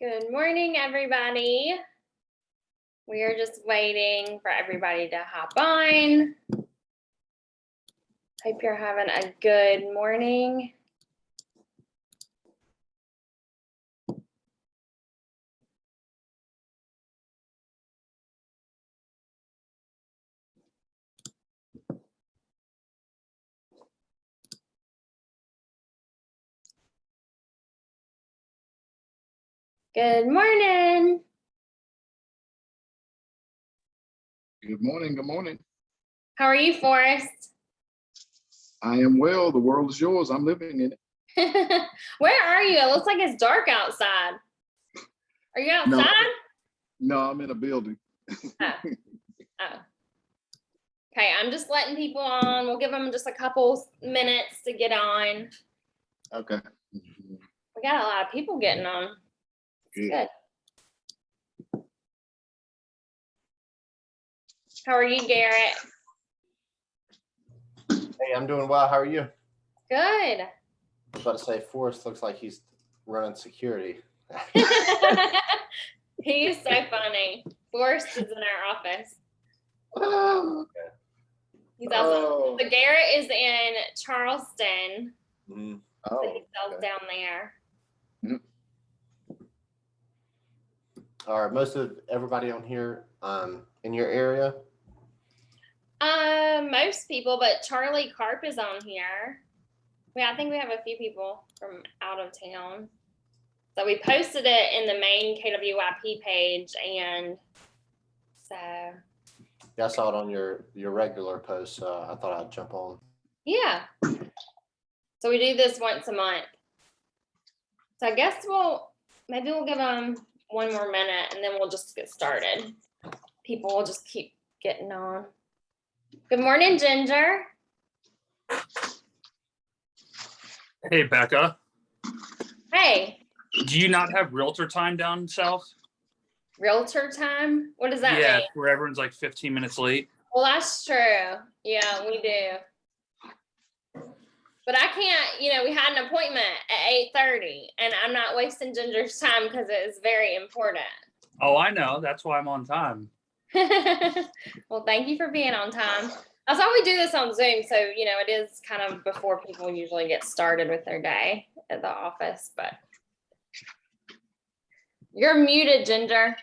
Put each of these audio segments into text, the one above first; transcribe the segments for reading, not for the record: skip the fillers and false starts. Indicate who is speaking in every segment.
Speaker 1: Good morning, everybody. We are just waiting for everybody to hop on. Hope you're having a good morning. Good morning.
Speaker 2: Good morning. Good morning.
Speaker 1: How are you, Forrest?
Speaker 2: I am well. The world is yours. I'm living in it.
Speaker 1: Where are you? It looks like it's dark outside. Are you outside?
Speaker 2: No, I'm in a building.
Speaker 1: Oh. Okay, I'm just letting people on. We'll give them just a couple minutes to get on.
Speaker 2: Okay.
Speaker 1: We got a lot of people getting on. Good. How are you, Garrett?
Speaker 3: Hey, I'm doing well. How are you?
Speaker 1: Good.
Speaker 3: I was about to say, Forrest looks like he's running security.
Speaker 1: He's so funny. Forrest is in our office. He's awesome. So Garrett is in Charleston.
Speaker 3: Mm-hmm.
Speaker 1: So he sells down there.
Speaker 3: Are most of everybody on here in your area?
Speaker 1: Most people, but Charlie Carp is on here. I think we have a few people from out of town. So we posted it in the main KWYP page, and so
Speaker 3: Yeah, I saw it on your regular post, so I thought I'd jump on.
Speaker 1: yeah. So we do this once a month. So I guess maybe we'll give them one more minute and then we'll just get started. People will just keep getting on. Good morning, Ginger.
Speaker 4: Hey, Becca.
Speaker 1: Hey.
Speaker 4: Do you not have realtor time down south?
Speaker 1: Realtor time? What does that mean?
Speaker 4: Yeah, where everyone's like 15 minutes late.
Speaker 1: Well, that's true. Yeah, we do. But I can't, we had an appointment at 8:30 and I'm not wasting Ginger's time because it is very important.
Speaker 4: Oh, I know. That's why I'm on time.
Speaker 1: Well, thank you for being on time. That's why we do this on Zoom. So, it is kind of before people usually get started with their day at the office, but you're muted, Ginger.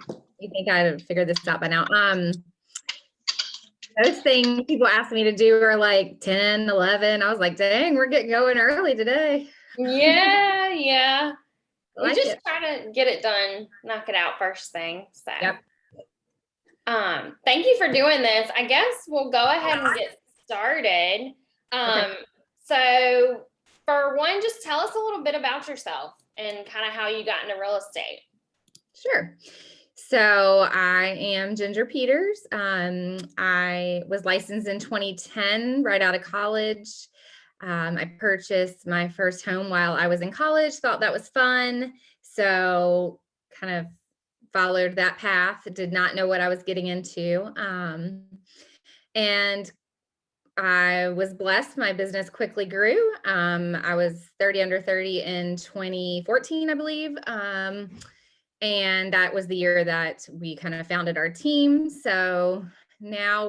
Speaker 5: You think I'd figure this out by now. Those things people ask me to do are like 10, 11. I was like, dang, we're getting going early today.
Speaker 1: Yeah. We just
Speaker 5: it.
Speaker 1: try to get it done, knock it out first thing. So
Speaker 5: yep.
Speaker 1: Thank you for doing this. I guess we'll go ahead and get started.
Speaker 5: Okay.
Speaker 1: So for one, just tell us a little bit about yourself and kind of how you got into real estate.
Speaker 5: Sure. So I am Ginger Peters. I was licensed in 2010, right out of college. I purchased my first home while I was in college, thought that was fun. So kind of followed that path, did not know what I was getting into. And I was blessed. My business quickly grew. I was 30 under 30 in 2014, I believe. And that was the year that we kind of founded our team. So now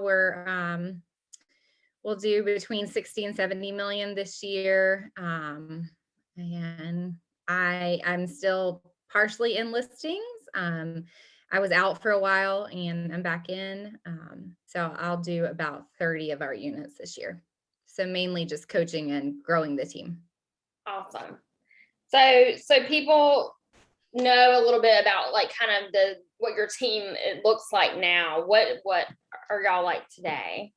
Speaker 5: we'll do between 60 and 70 million this year. And I'm still partially in listings. I was out for a while and I'm back in. So I'll do about 30 of our units this year. So mainly just coaching and growing the team.
Speaker 1: Awesome. So people know a little bit about like kind of what your team it looks like now. What are y'all like today?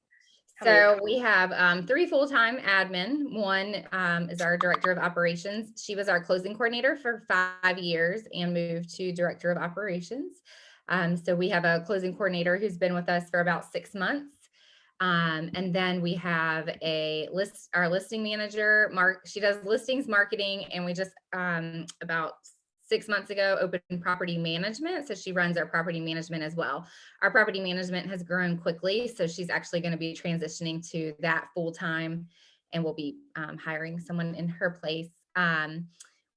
Speaker 5: So we have 3 full-time admin. One is our director of operations. She was our closing coordinator for 5 years and moved to director of operations. So we have a closing coordinator who's been with us for about 6 months. And then we have our listing manager, she does listings, marketing, and we just about 6 months ago opened property management. So she runs our property management as well. Our property management has grown quickly. So she's actually going to be transitioning to that full time and we'll be hiring someone in her place.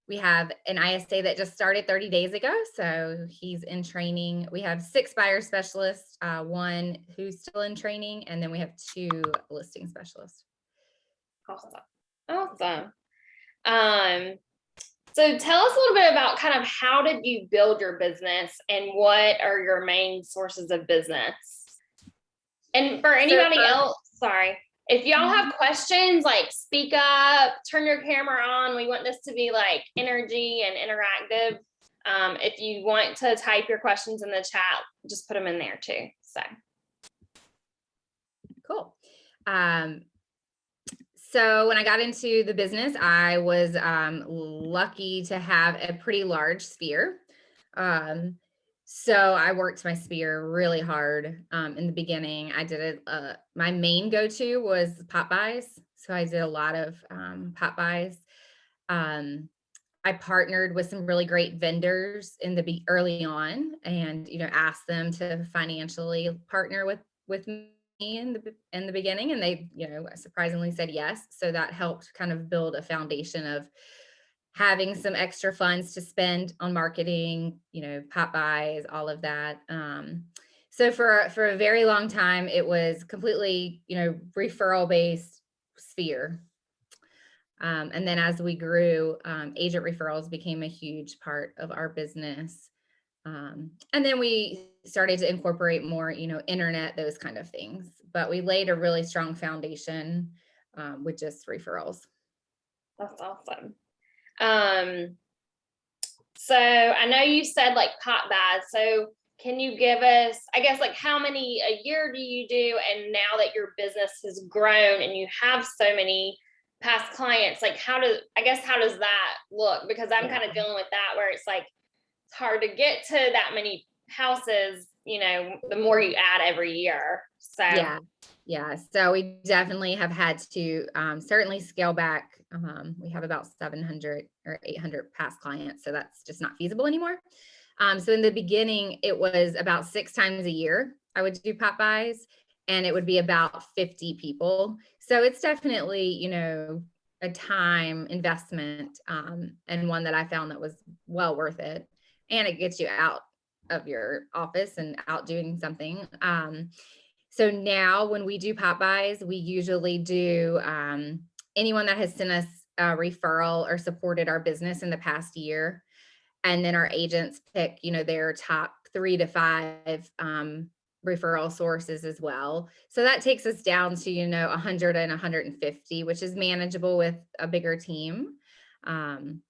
Speaker 5: We have an ISA that just started 30 days ago, so he's in training. We have 6 buyer specialists, 1 who's still in training, and then we have 2 listing specialists.
Speaker 1: Awesome. Awesome. So tell us a little bit about kind of how did you build your business and what are your main sources of business? And for anybody else, sorry, if y'all have questions, like speak up, turn your camera on. We want this to be like energy and interactive. If you want to type your questions in the chat, just put them in there too. So
Speaker 5: Cool. So when I got into the business, I was lucky to have a pretty large sphere. So I worked my sphere really hard in the beginning. I did it. My main go-to was pop buys. So I did a lot of pop buys. I partnered with some really great vendors in the early on, and asked them to financially partner with me in the beginning, and they surprisingly said yes. So that helped kind of build a foundation of having some extra funds to spend on marketing, pop buys, all of that. So for a very long time, it was completely referral based sphere. And then as we grew, agent referrals became a huge part of our business. And then we started to incorporate more, internet, those kind of things. But we laid a really strong foundation with just referrals.
Speaker 1: that's awesome. So I know you said like pop buys. So can you give us, I guess, like how many a year do you do? And now that your business has grown and you have so many past clients, like how does that look? Because I'm kind of dealing with that where it's like, it's hard to get to that many houses, the more you add every year. So
Speaker 5: yeah. So we definitely have had to certainly scale back. We have about 700 or 800 past clients, so that's just not feasible anymore. So in the beginning, it was about 6 times a year I would do pop buys, and it would be about 50 people. So it's definitely, a time investment, and one that I found that was well worth it. And it gets you out of your office and out doing something. So now when we do pop buys, we usually do anyone that has sent us a referral or supported our business in the past year. And then our agents pick, their top 3 to 5 referral sources as well. So that takes us down to, 100 and 150, which is manageable with a bigger team.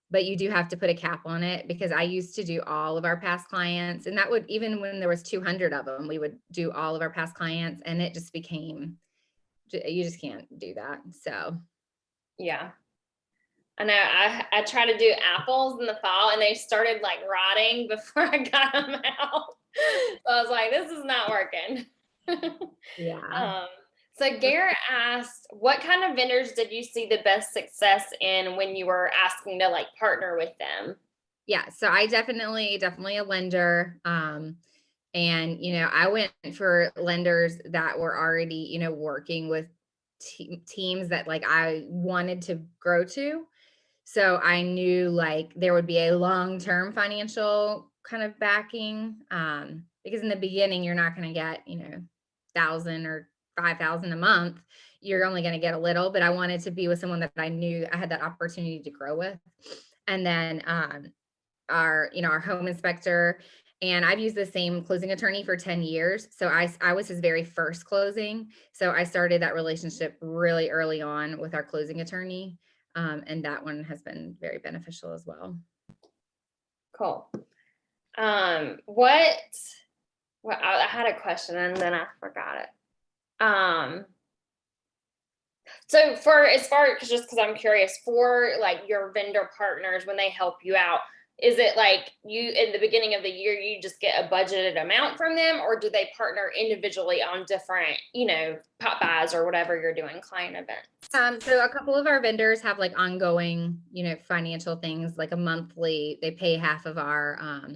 Speaker 5: But you do have to put a cap on it, because I used to do all of our past clients, and that would, even when there was 200 of them, we would do all of our past clients, and it just became, you just can't do that. So
Speaker 1: yeah. I know I tried to do apples in the fall and they started like rotting before I got them out. So I was like, this is not working.
Speaker 5: yeah.
Speaker 1: So Garrett asked, what kind of vendors did you see the best success in when you were asking to like partner with them?
Speaker 5: Yeah, so I definitely a lender. And, I went for lenders that were already, working with teams that like I wanted to grow to. So I knew like there would be a long-term financial kind of backing, because in the beginning, you're not going to get, 1,000 or 5,000 a month. You're only going to get a little, but I wanted to be with someone that I knew I had that opportunity to grow with. And then our home inspector, and I've used the same closing attorney for 10 years. So I was his very first closing. So I started that relationship really early on with our closing attorney. And that one has been very beneficial as well.
Speaker 1: Cool. I had a question and then I forgot it. So because I'm curious, for like your vendor partners, when they help you out, is it like you, in the beginning of the year, you just get a budgeted amount from them, or do they partner individually on different, pop buys or whatever you're doing, client events?
Speaker 5: So a couple of our vendors have like ongoing, financial things, like a monthly, they pay half of our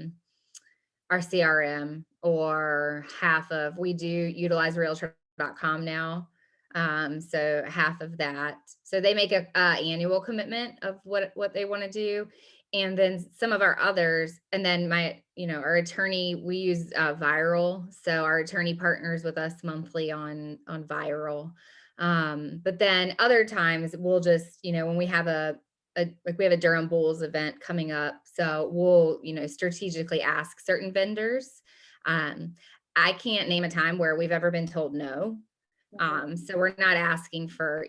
Speaker 5: CRM, or half of, we do utilize realtor.com now. So half of that. So they make a annual commitment of what they want to do. And then some of our others, and then our attorney, we use Viral. So our attorney partners with us monthly on Viral. But then other times we'll just, when we have like we have a Durham Bulls event coming up. So we'll, strategically ask certain vendors. I can't name a time where we've ever been told no. So we're not asking for,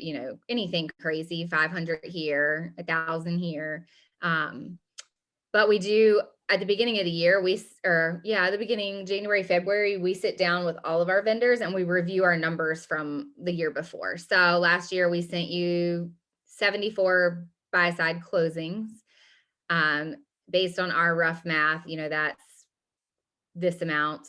Speaker 5: anything crazy, 500 here, 1,000 here. But we do at the beginning of the year, at the beginning, January, February, we sit down with all of our vendors and we review our numbers from the year before. So last year we sent you 74 buy-side closings. Based on our rough math, that's this amount.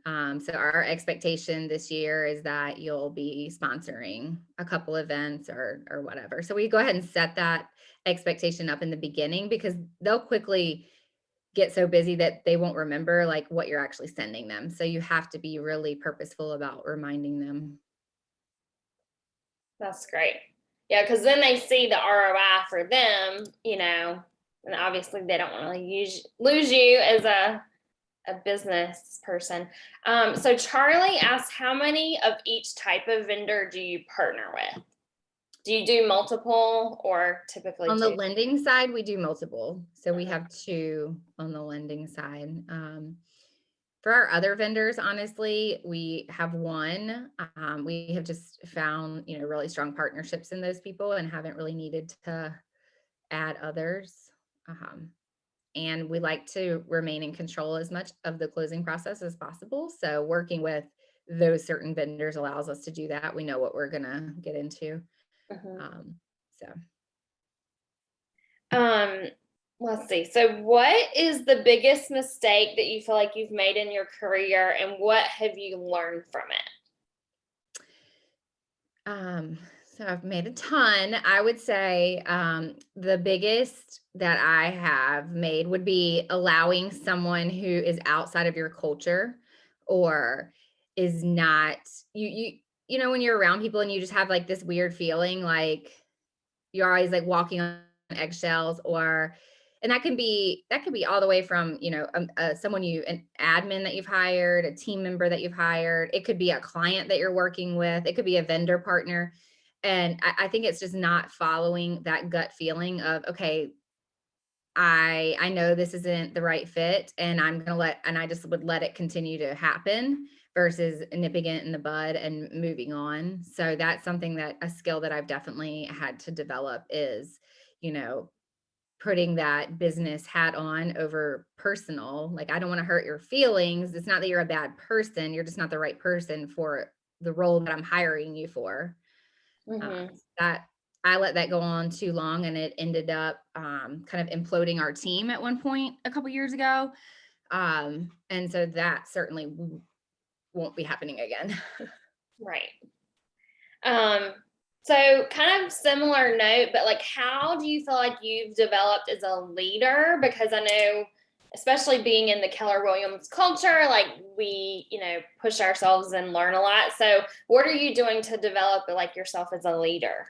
Speaker 5: So our expectation this year is that you'll be sponsoring a couple events or whatever. So we go ahead and set that expectation up in the beginning, because they'll quickly get so busy that they won't remember like what you're actually sending them. So you have to be really purposeful about reminding them.
Speaker 1: That's great. Yeah, because then they see the ROI for them, and obviously they don't want to lose you as a business person. So Charlie asked, how many of each type of vendor do you partner with? Do you do multiple or typically
Speaker 5: On
Speaker 1: two?
Speaker 5: the lending side, we do multiple. So we have 2 on the lending side. For our other vendors, honestly, we have 1. We have just found, really strong partnerships in those people and haven't really needed to add others. And we like to remain in control as much of the closing process as possible. So working with those certain vendors allows us to do that. We know what we're gonna get into.
Speaker 1: Let's see. So what is the biggest mistake that you feel like you've made in your career, and what have you learned from it?
Speaker 5: So I've made a ton. I would say the biggest that I have made would be allowing someone who is outside of your culture or is not when you're around people and you just have like this weird feeling like you're always like walking on eggshells, and that can be all the way from someone an admin that you've hired, a team member that you've hired. It could be a client that you're working with. It could be a vendor partner. And I think it's just not following that gut feeling of, okay, I know this isn't the right fit, and I just would let it continue to happen versus nipping it in the bud and moving on. So that's a skill that I've definitely had to develop is, putting that business hat on over personal. Like, I don't want to hurt your feelings. It's not that you're a bad person. You're just not the right person for the role that I'm hiring you for. That I let that go on too long, and it ended up kind of imploding our team at one point a couple years ago. And so that certainly won't be happening again.
Speaker 1: Right. So kind of similar note, but like, how do you feel like you've developed as a leader? Because I know, especially being in the Keller Williams culture, like we, push ourselves and learn a lot. So what are you doing to develop like yourself as a leader?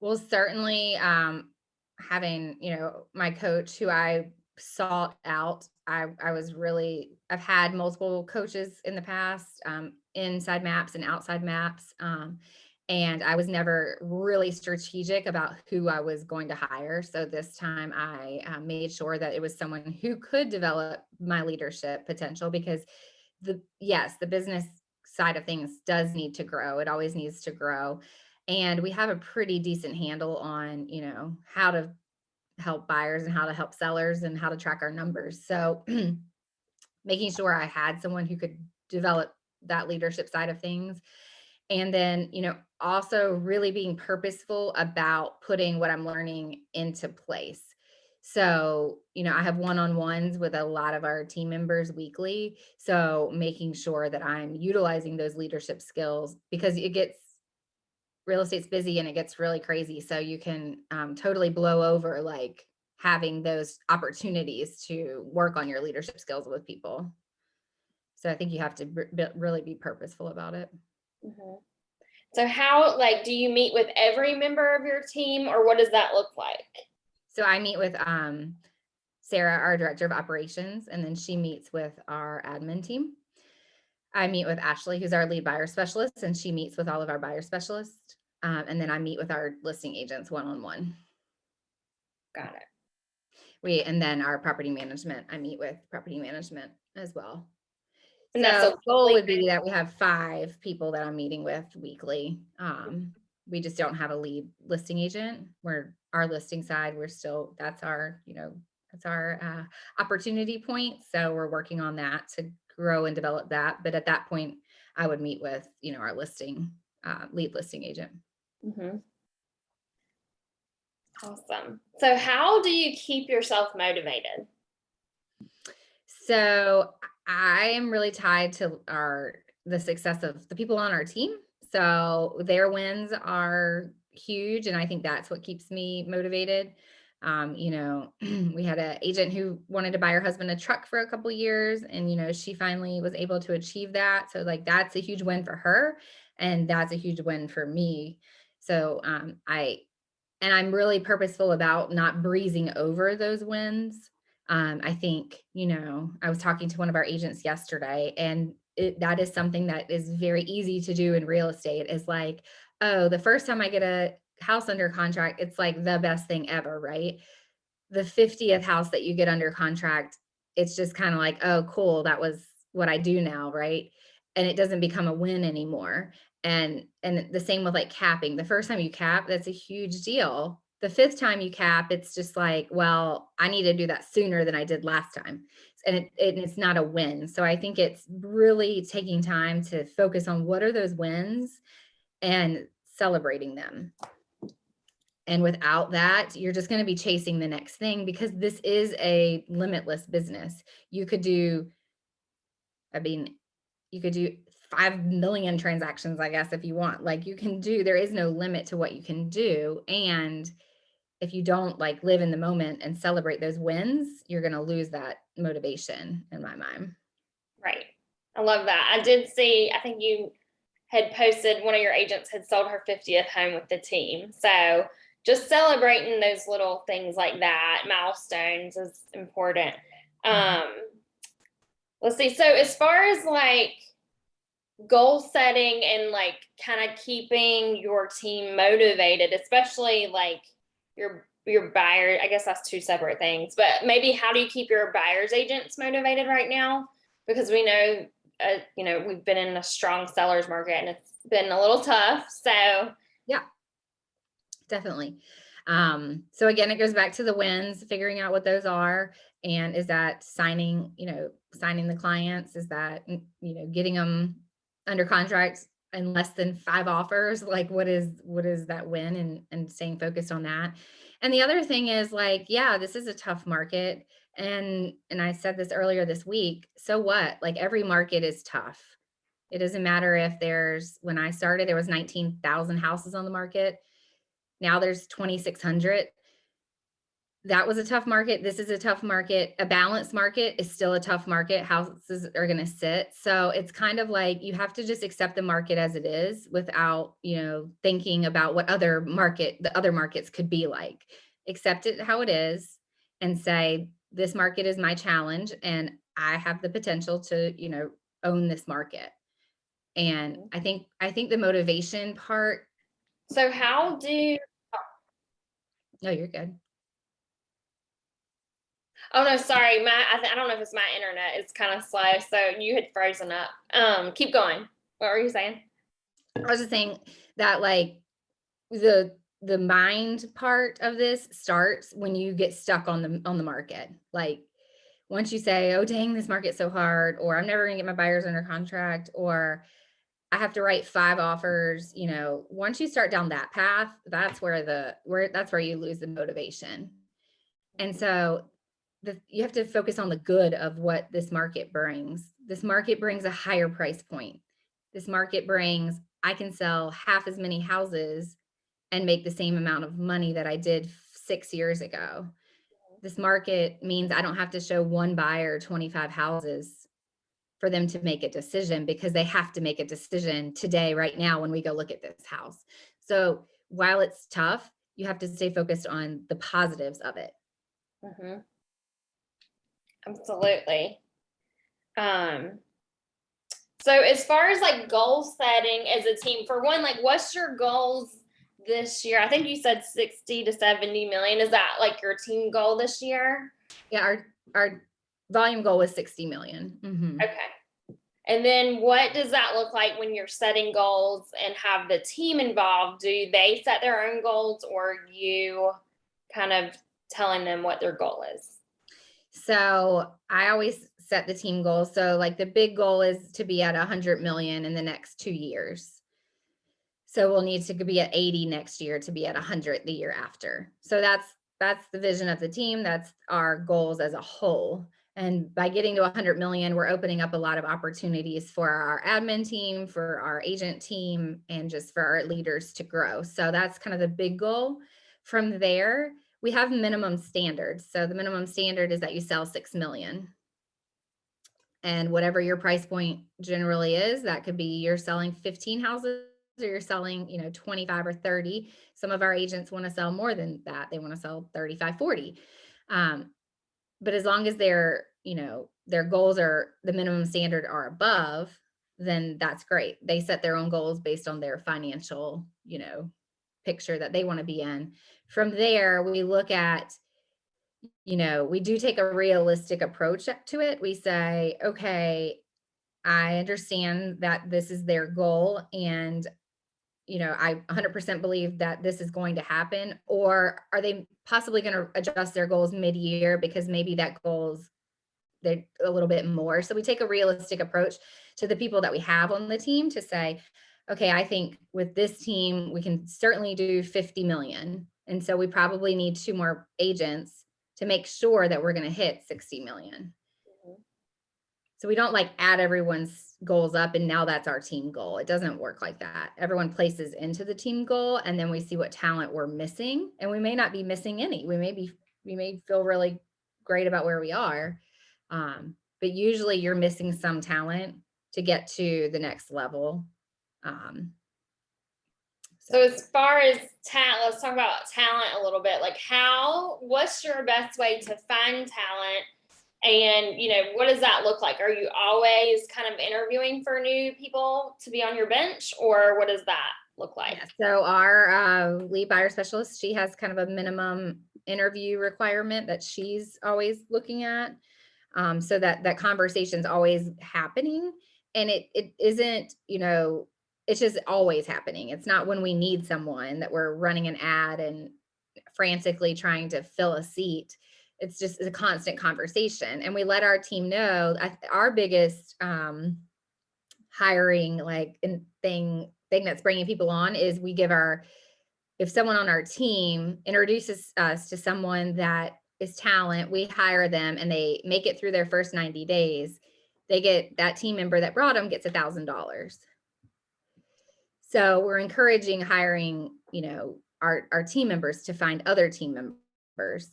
Speaker 5: Well, certainly having, my coach who I sought out. I've had multiple coaches in the past, inside maps and outside maps. And I was never really strategic about who I was going to hire. So this time I made sure that it was someone who could develop my leadership potential, because the business side of things does need to grow. It always needs to grow. And we have a pretty decent handle on, how to help buyers and how to help sellers and how to track our numbers. So making sure I had someone who could develop that leadership side of things. And then, also really being purposeful about putting what I'm learning into place. So, I have one-on-ones with a lot of our team members weekly. So making sure that I'm utilizing those leadership skills, because real estate's busy and it gets really crazy. So you can totally blow over like having those opportunities to work on your leadership skills with people. So I think you have to really be purposeful about it.
Speaker 1: So how, do you meet with every member of your team, or what does that look like?
Speaker 5: So I meet with Sarah, our director of operations, and then she meets with our admin team. I meet with Ashley, who's our lead buyer specialist, and she meets with all of our buyer specialists. And then I meet with our listing agents one-on-one.
Speaker 1: Got it.
Speaker 5: And then our property management, I meet with property management as well.
Speaker 1: And that's
Speaker 5: So
Speaker 1: a
Speaker 5: the goal
Speaker 1: weekly
Speaker 5: would be that we have 5 people that I'm meeting with weekly. We just don't have a lead listing agent. Our listing side, that's our, opportunity point. So we're working on that to grow and develop that. But at that point, I would meet with, our lead listing agent.
Speaker 1: Mhm. Awesome. So how do you keep yourself motivated?
Speaker 5: So I am really tied to the success of the people on our team. So their wins are huge, and I think that's what keeps me motivated. We had an agent who wanted to buy her husband a truck for a couple years, and she finally was able to achieve that. So like that's a huge win for her, and that's a huge win for me. So I'm really purposeful about not breezing over those wins. I think, I was talking to one of our agents yesterday, and that is something that is very easy to do in real estate, is like, oh, the first time I get a house under contract, it's like the best thing ever, right? The 50th house that you get under contract, it's just kind of like, oh, cool, that was what I do now, right? And it doesn't become a win anymore. And the same with like capping. The first time you cap, that's a huge deal. The 5th time you cap, it's just like, well, I need to do that sooner than I did last time. And it's not a win. So I think it's really taking time to focus on what are those wins and celebrating them. And without that, you're just going to be chasing the next thing, because this is a limitless business. You could do 5 million transactions, I guess, if you want. Like there is no limit to what you can do. And if you don't like live in the moment and celebrate those wins, you're going to lose that motivation, in my mind.
Speaker 1: Right. I love that. I did see, I think you had posted one of your agents had sold her 50th home with the team. So just celebrating those little things like that, milestones, is important. Let's see. So as far as like goal setting and like kind of keeping your team motivated, especially like your buyer, I guess that's 2 separate things, but maybe how do you keep your buyer's agents motivated right now? Because we know, we've been in a strong seller's market and it's been a little tough. So
Speaker 5: yeah, definitely. So again, it goes back to the wins, figuring out what those are. And is that signing the clients? Is that, getting them under contract in less than 5 offers? Like what is that win, and staying focused on that. And the other thing is like, yeah, this is a tough market. And I said this earlier this week. So what? Like every market is tough. It doesn't matter if when I started, there was 19,000 houses on the market. Now there's 2,600. That was a tough market. This is a tough market. A balanced market is still a tough market. Houses are going to sit. So it's kind of like you have to just accept the market as it is without, thinking about what the other markets could be like. Accept it how it is and say, this market is my challenge and I have the potential to, own this market. And I think the motivation part.
Speaker 1: So how do?
Speaker 5: No, you're good.
Speaker 1: Oh no, sorry. I don't know if it's my internet. It's kind of slow. So you had frozen up. Keep going. What were you saying?
Speaker 5: I was just saying that like the mind part of this starts when you get stuck on the market. Like once you say, oh dang, this market's so hard, or I'm never gonna get my buyers under contract, or I have to write 5 offers, once you start down that path, that's where you lose the motivation. And so you have to focus on the good of what this market brings. This market brings a higher price point. This market brings, I can sell half as many houses and make the same amount of money that I did 6 years ago. This market means I don't have to show one buyer 25 houses for them to make a decision, because they have to make a decision today, right now, when we go look at this house. So while it's tough, you have to stay focused on the positives of it.
Speaker 1: Mhm. Absolutely. So as far as like goal setting as a team, for one, like what's your goals this year? I think you said 60 to 70 million. Is that like your team goal this year?
Speaker 5: Yeah, our volume goal was 60 million. Mhm.
Speaker 1: Okay. And then what does that look like when you're setting goals and have the team involved? Do they set their own goals, or are you kind of telling them what their goal is?
Speaker 5: So I always set the team goals. So like the big goal is to be at 100 million in the next 2 years. So we'll need to be at 80 next year to be at 100 the year after. So that's the vision of the team. That's our goals as a whole. And by getting to 100 million, we're opening up a lot of opportunities for our admin team, for our agent team, and just for our leaders to grow. So that's kind of the big goal. From there, we have minimum standards. So the minimum standard is that you sell 6 million. And whatever your price point generally is, that could be you're selling 15 houses or you're selling, 25 or 30. Some of our agents want to sell more than that. They want to sell 35, 40. But as long as their goals are the minimum standard are above, then that's great. They set their own goals based on their financial, picture that they want to be in. From there, we look at, we do take a realistic approach to it. We say, okay, I understand that this is their goal, and I 100% believe that this is going to happen. Or are they possibly going to adjust their goals mid-year because maybe that goal's they're a little bit more. So we take a realistic approach to the people that we have on the team to say, okay, I think with this team, we can certainly do 50 million. And so we probably need 2 more agents to make sure that we're going to hit 60 million.
Speaker 1: Mhm.
Speaker 5: So we don't like add everyone's goals up and now that's our team goal. It doesn't work like that. Everyone places into the team goal and then we see what talent we're missing. And we may not be missing any. We may feel really great about where we are. But usually you're missing some talent to get to the next level.
Speaker 1: So as far as talent, let's talk about talent a little bit. Like what's your best way to find talent? And, what does that look like? Are you always kind of interviewing for new people to be on your bench, or what does that look like?
Speaker 5: Yeah, so our lead buyer specialist, she has kind of a minimum interview requirement that she's always looking at. So that conversation's always happening, and it isn't, it's just always happening. It's not when we need someone that we're running an ad and frantically trying to fill a seat. It's just a constant conversation, and we let our team know. Our biggest hiring thing that's bringing people on is we give if someone on our team introduces us to someone that is talent, we hire them and they make it through their first 90 days. That team member that brought them gets $1,000. So we're encouraging hiring, our team members to find other team members.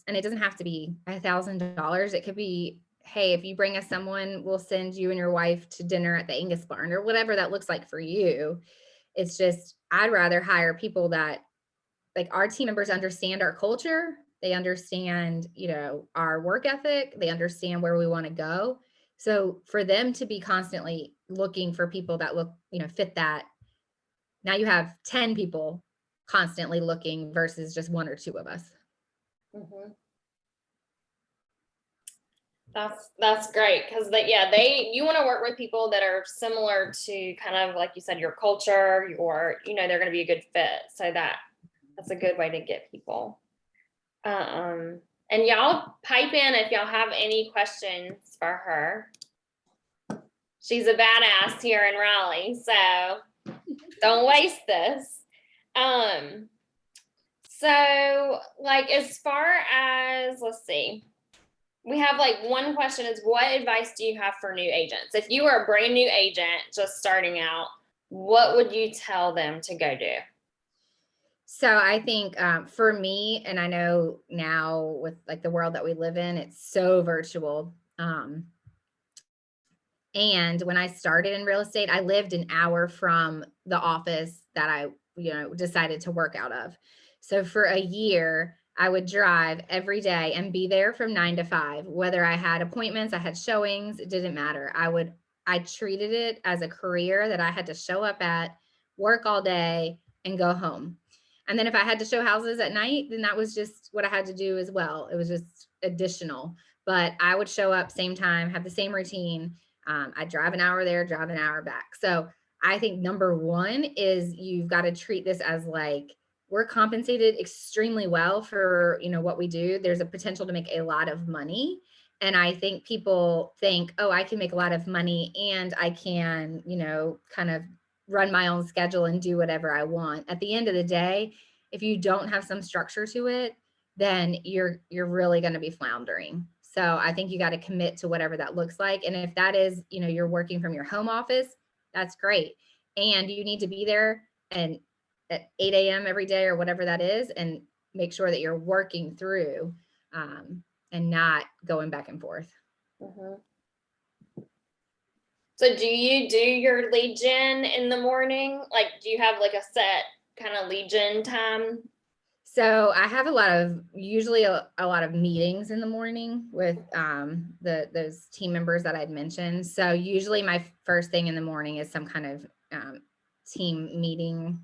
Speaker 5: And it doesn't have to be $1,000. It could be, hey, if you bring us someone, we'll send you and your wife to dinner at the Angus Barn, or whatever that looks like for you. It's just, I'd rather hire people that, like, our team members understand our culture. They understand, our work ethic. They understand where we want to go. So for them to be constantly looking for people that look, fit that, now you have 10 people constantly looking versus just 1 or 2 of us.
Speaker 1: Mm-hmm. That's great, because you want to work with people that are similar to kind of like you said, your culture, they're going to be a good fit. So that's a good way to get people. And y'all pipe in if y'all have any questions for her. She's a badass here in Raleigh, so don't waste this. So like as far as, let's see, we have one question is, what advice do you have for new agents? If you were a brand new agent just starting out, what would you tell them to go do?
Speaker 5: So I think for me, and I know now with the world that we live in, it's so virtual. And when I started in real estate, I lived an hour from the office that I, decided to work out of. So for a year, I would drive every day and be there from 9 to 5, whether I had appointments, I had showings, it didn't matter. I treated it as a career that I had to show up at, work all day, and go home. And then if I had to show houses at night, then that was just what I had to do as well. It was just additional, but I would show up same time, have the same routine. I'd drive an hour there, drive an hour back. So I think number one is you've got to treat this as like, we're compensated extremely well for, what we do. There's a potential to make a lot of money. And I think people think, oh, I can make a lot of money and I can, kind of run my own schedule and do whatever I want. At the end of the day, if you don't have some structure to it, then you're really going to be floundering. So I think you got to commit to whatever that looks like. And if that is, you're working from your home office, that's great. And you need to be there and at 8 a.m. every day or whatever that is, and make sure that you're working through and not going back and forth.
Speaker 1: Mhm. So do you do your lead gen in the morning? Like, do you have like a set kind of lead gen time?
Speaker 5: So I have usually a lot of meetings in the morning with those team members that I'd mentioned. So usually my first thing in the morning is some kind of team meeting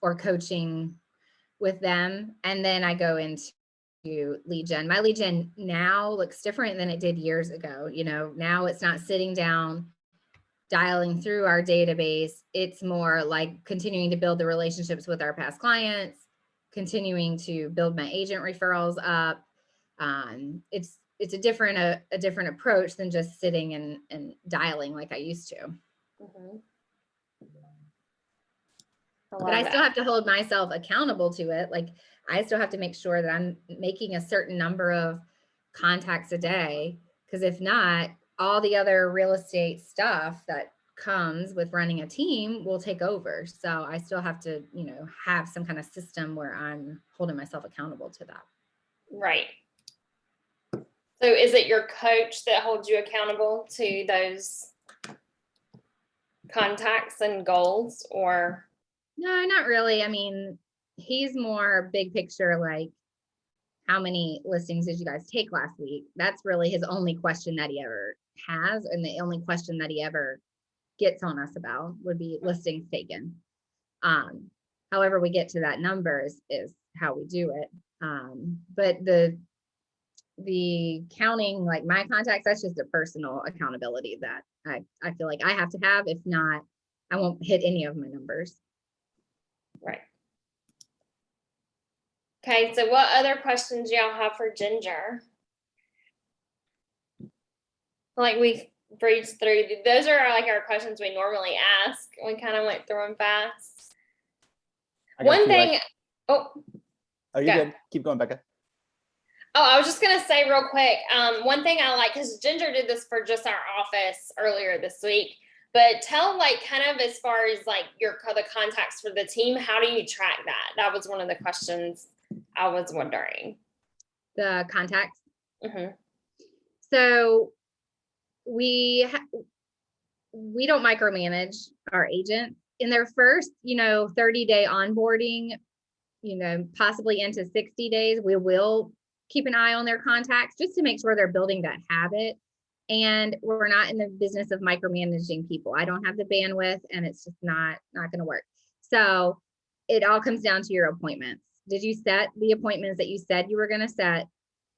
Speaker 5: or coaching with them. And then I go into lead gen. My lead gen now looks different than it did years ago. Now it's not sitting down, dialing through our database. It's more like continuing to build the relationships with our past clients, continuing to build my agent referrals up. It's a different approach than just sitting and dialing like I used to.
Speaker 1: Mhm.
Speaker 5: But I still have to hold myself accountable to it. Like I still have to make sure that I'm making a certain number of contacts a day. Because if not, all the other real estate stuff that comes with running a team will take over. So I still have to, have some kind of system where I'm holding myself accountable to that.
Speaker 1: Right. So is it your coach that holds you accountable to those contacts and goals, or?
Speaker 5: No, not really. I mean, he's more big picture, like how many listings did you guys take last week? That's really his only question that he ever has. And the only question that he ever gets on us about would be listings taken. However we get to that number is how we do it. But the counting, like my contacts, that's just a personal accountability that I feel like I have to have. If not, I won't hit any of my numbers.
Speaker 1: Right. Okay, so what other questions y'all have for Ginger? Like we breezed through, those are like our questions we normally ask. We kind of went through them fast. One thing,
Speaker 6: Oh, you're
Speaker 1: go.
Speaker 6: good. Keep going, Becca.
Speaker 1: Oh, I was just gonna say real quick, one thing I like, because Ginger did this for just our office earlier this week, but tell like kind of as far as like the contacts for the team, how do you track that? That was one of the questions I was wondering.
Speaker 5: The contacts.
Speaker 1: Mm-hmm.
Speaker 5: So we don't micromanage our agents in their first, 30-day onboarding, possibly into 60 days. We will keep an eye on their contacts just to make sure they're building that habit. And we're not in the business of micromanaging people. I don't have the bandwidth and it's just not going to work. So it all comes down to your appointments. Did you set the appointments that you said you were going to set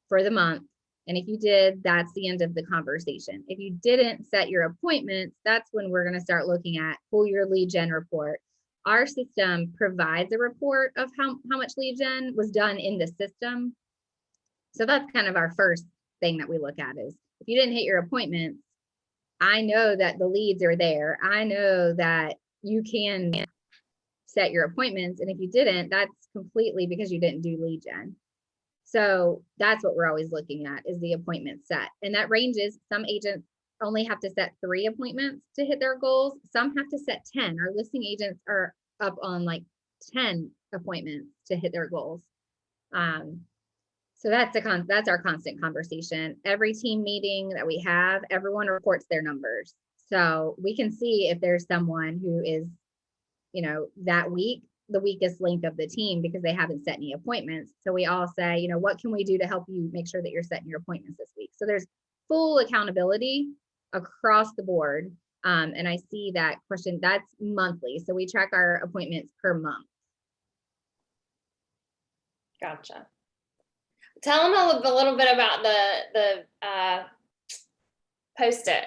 Speaker 5: for the month? And if you did, that's the end of the conversation. If you didn't set your appointments, that's when we're going to start looking at pull your lead gen report. Our system provides a report of how much lead gen was done in the system. So that's kind of our first thing that we look at is if you didn't hit your appointments, I know that the leads are there. I know that you can set your appointments. And if you didn't, that's completely because you didn't do lead gen. So that's what we're always looking at is the appointment set. And that ranges. Some agents only have to set 3 appointments to hit their goals. Some have to set 10. Our listing agents are up on like 10 appointments to hit their goals. So that's our constant conversation. Every team meeting that we have, everyone reports their numbers. So we can see if there's someone who is, that week the weakest link of the team because they haven't set any appointments. So we all say, you know, what can we do to help you make sure that you're setting your appointments this week? So there's full accountability across the board. And I see that question, that's monthly. So we track our appointments per month.
Speaker 1: Gotcha. Tell them a little bit about the Post-it.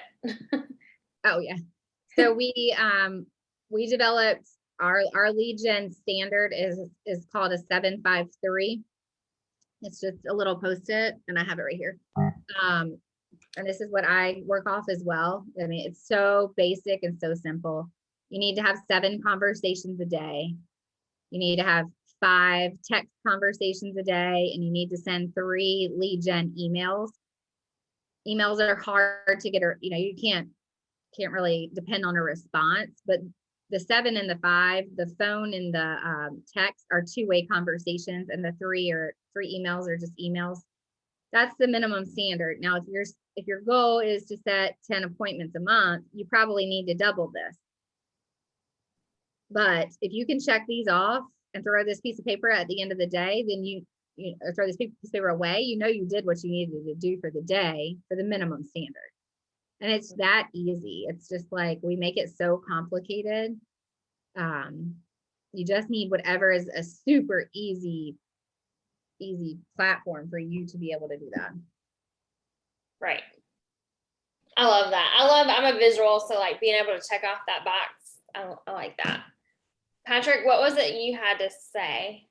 Speaker 5: Oh yeah. So we developed our lead gen standard is called a 753. It's just a little Post-it, and I have it right here. And this is what I work off as well. I mean, it's so basic and so simple. You need to have 7 conversations a day. You need to have 5 text conversations a day, and you need to send 3 lead gen emails. Emails are hard to get, you know, you can't really depend on a response, but the 7 and the 5, the phone and the text are 2-way conversations, and the 3 emails are just emails. That's the minimum standard. Now, if your goal is to set 10 appointments a month, you probably need to double this. But if you can check these off and throw this piece of paper at the end of the day, then you throw this piece of paper away, you know you did what you needed to do for the day for the minimum standard. And it's that easy. It's just like, we make it so complicated. You just need whatever is a super easy platform for you to be able to do that.
Speaker 1: Right. I love that. I'm a visual, so like being able to check off that box, I like that. Patrick, what was it you had to say?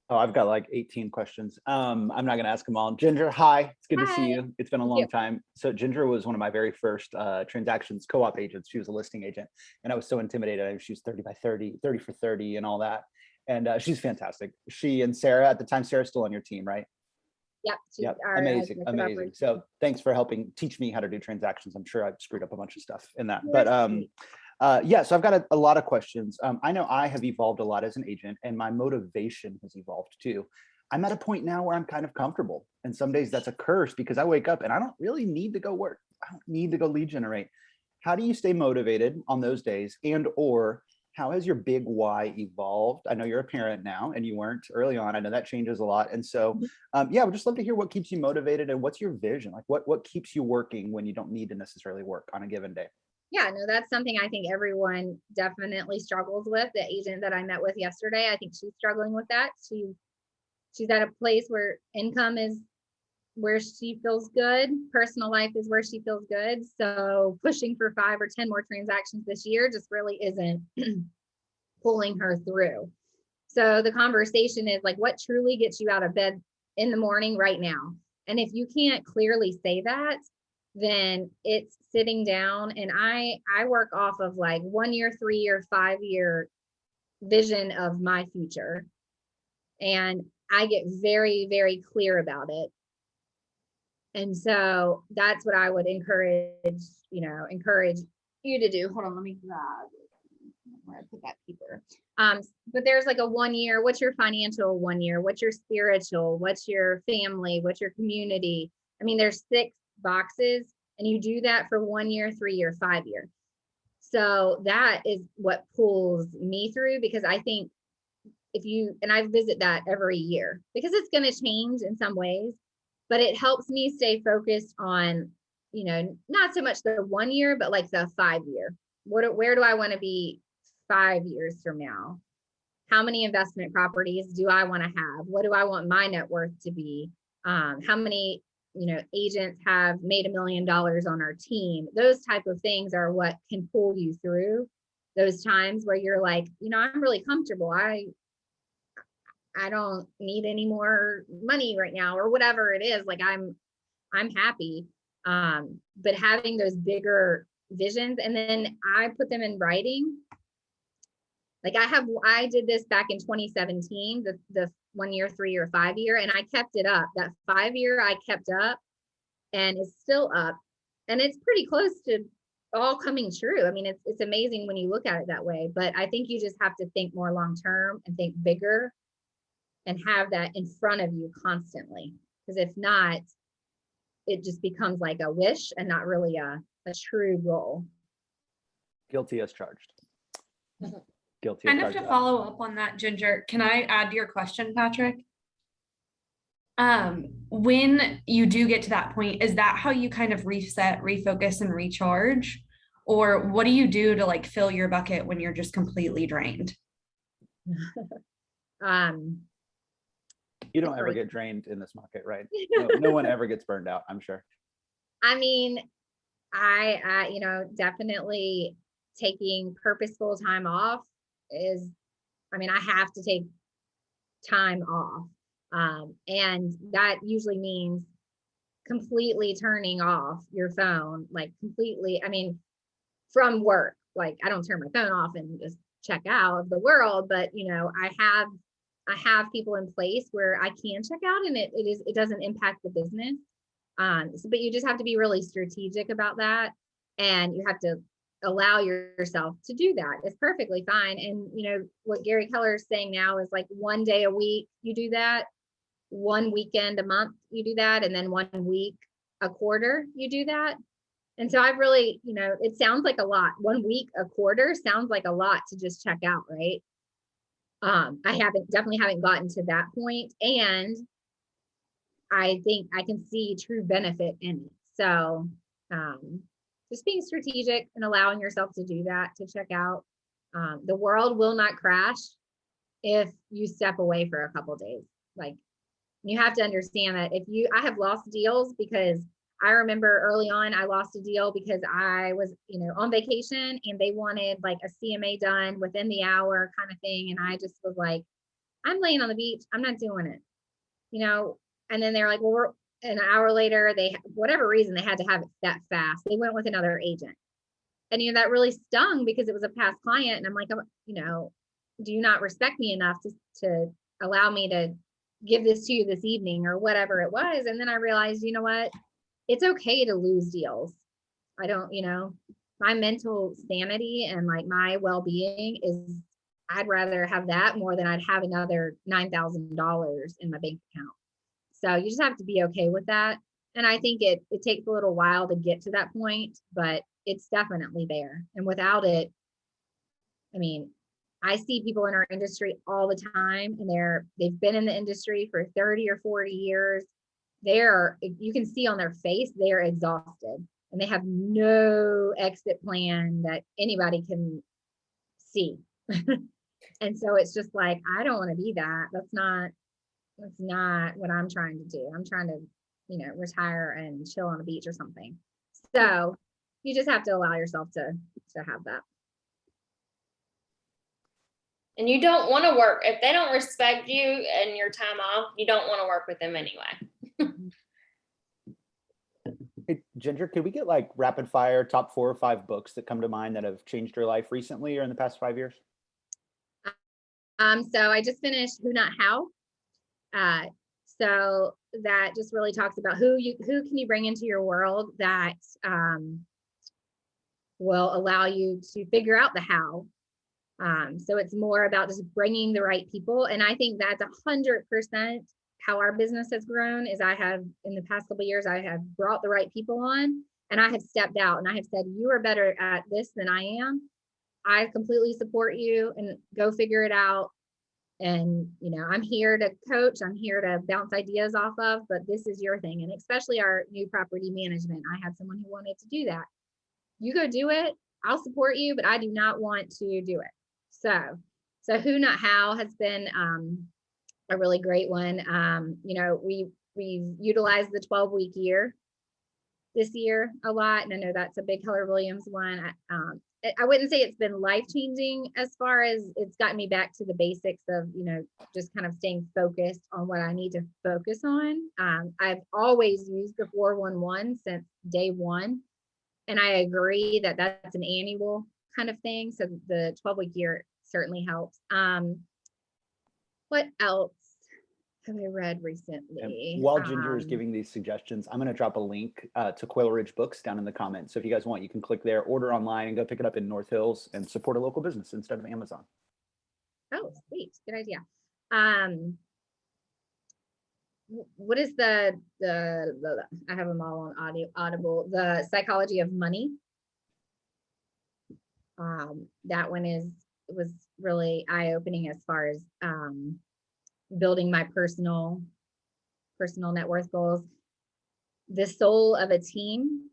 Speaker 6: Oh, I've got like 18 questions. I'm not going to ask them all. Ginger, hi. It's good to see
Speaker 5: Hi.
Speaker 6: you. It's been a
Speaker 5: Thank
Speaker 6: long
Speaker 5: you.
Speaker 6: time. So Ginger was one of my very first transactions co-op agents. She was a listing agent, and I was so intimidated. She was 30 by 30, 30 for 30 and all that. And she's fantastic. She and Sarah, at the time, Sarah's still on your team, right?
Speaker 5: Yep. she's
Speaker 6: Yep.
Speaker 5: our,
Speaker 6: Amazing.
Speaker 5: director of
Speaker 6: Amazing.
Speaker 5: operations.
Speaker 6: So thanks for helping teach me how to do transactions. I'm sure I've screwed up a bunch of stuff in that,
Speaker 5: You're
Speaker 6: but
Speaker 5: sweet.
Speaker 6: yeah, so I've got a lot of questions. I know I have evolved a lot as an agent, and my motivation has evolved too. I'm at a point now where I'm kind of comfortable, and some days that's a curse because I wake up and I don't really need to go work. I don't need to go lead generate. How do you stay motivated on those days, and or how has your big why evolved? I know you're a parent now and you weren't early on. I know that changes a lot. And so, yeah, we'd just love to hear what keeps you motivated and what's your vision? Like what keeps you working when you don't need to necessarily work on a given day?
Speaker 5: Yeah, no, that's something I think everyone definitely struggles with. The agent that I met with yesterday, I think she's struggling with that. She's at a place where income is where she feels good. Personal life is where she feels good. So pushing for 5 or 10 more transactions this year just really isn't pulling her through. So the conversation is like, what truly gets you out of bed in the morning right now? And if you can't clearly say that, then it's sitting down. And I work off of like 1 year, 3 year, 5 year vision of my future. And I get very, very clear about it. And so that's what I would encourage you to do. Hold on, let me grab where I put that paper. But there's like a 1 year, what's your financial 1 year? What's your spiritual? What's your family? What's your community? I mean, there's 6 boxes, and you do that for 1 year, 3 year, 5 year. So that is what pulls me through, because I think and I visit that every year because it's going to change in some ways, but it helps me stay focused on, not so much the 1 year, but like the 5 year. Where do I want to be 5 years from now? How many investment properties do I want to have? What do I want my net worth to be? How many, agents have made $1 million on our team? Those type of things are what can pull you through those times where you're like, I'm really comfortable. I don't need any more money right now, or whatever it is. Like I'm happy. But having those bigger visions, and then I put them in writing. Like I did this back in 2017, the 1 year, 3 year, 5 year, and I kept it up. That 5 year I kept up, and it's still up, and it's pretty close to all coming true. I mean, it's amazing when you look at it that way, but I think you just have to think more long-term and think bigger and have that in front of you constantly. Because if not, it just becomes like a wish and not really a true goal.
Speaker 6: Guilty as charged. Guilty of
Speaker 7: Kind of
Speaker 6: charge
Speaker 7: to
Speaker 6: that.
Speaker 7: follow up on that, Ginger, can I add to your question, Patrick? When you do get to that point, is that how you kind of reset, refocus, and recharge? Or what do you do to like fill your bucket when you're just completely drained?
Speaker 6: You don't ever
Speaker 5: Great.
Speaker 6: get drained in this market, right? No one ever gets burned out, I'm sure.
Speaker 5: I mean, I definitely taking purposeful time off is, I have to take time off. And that usually means completely turning off your phone, like completely, from work. Like I don't turn my phone off and just check out of the world, but I have people in place where I can check out and it doesn't impact the business. But you just have to be really strategic about that. And you have to allow yourself to do that. It's perfectly fine. And what Gary Keller is saying now is like 1 day a week, you do that, 1 weekend a month, you do that. And then 1 week a quarter, you do that. And so I've really, it sounds like a lot. 1 week a quarter sounds like a lot to just check out, right? I definitely haven't gotten to that point, and I think I can see true benefit in it. So just being strategic and allowing yourself to do that, to check out. The world will not crash if you step away for a couple days. Like you have to understand that I have lost deals because I remember early on, I lost a deal because I was, on vacation and they wanted like a CMA done within the hour kind of thing. And I just was like, I'm laying on the beach. I'm not doing it, and then they're like, well, an hour later, whatever reason, they had to have it that fast. They went with another agent. And, that really stung because it was a past client. And I'm like, do you not respect me enough to allow me to give this to you this evening or whatever it was? And then I realized, you know what? It's okay to lose deals. I don't, my mental sanity and like my well-being is, I'd rather have that more than I'd have another $9,000 in my bank account. So you just have to be okay with that. And I think it takes a little while to get to that point, but it's definitely there. And without it, I see people in our industry all the time and they've been in the industry for 30 or 40 years. You can see on their face, they're exhausted and they have no exit plan that anybody can see. And so it's just like, I don't want to be that. That's not what I'm trying to do. I'm trying to, retire and chill on a beach or something. So you just have to allow yourself to have that.
Speaker 1: And you don't want to work if they don't respect you and your time off. You don't want to work with them anyway.
Speaker 6: Hey, Ginger, could we get like rapid fire top 4 or 5 books that come to mind that have changed your life recently or in the past 5 years?
Speaker 5: So I just finished Who Not How. So that just really talks about who can you bring into your world that will allow you to figure out the how. So it's more about just bringing the right people. And I think that's 100% how our business has grown is I have, in the past couple of years, I have brought the right people on and I have stepped out and I have said, you are better at this than I am. I completely support you and go figure it out. And, I'm here to coach, I'm here to bounce ideas off of, but this is your thing. And especially our new property management. I had someone who wanted to do that. You go do it. I'll support you, but I do not want to do it. So Who Not How has been a really great one. We've utilized the 12-week year this year a lot. And I know that's a big Keller Williams one. I wouldn't say it's been life-changing as far as it's gotten me back to the basics of, just kind of staying focused on what I need to focus on. I've always used the 411 since day one. And I agree that that's an annual kind of thing. So the 12-week year certainly helps. What else have I read recently?
Speaker 6: And while Ginger is giving these suggestions, I'm going to drop a link to Quail Ridge Books down in the comments. So if you guys want, you can click there, order online and go pick it up in North Hills and support a local business instead of Amazon.
Speaker 5: Oh, sweet. Good idea. What is the I have them all on Audible, The Psychology of Money. That one was really eye-opening as far as building my personal net worth goals. The soul of a team,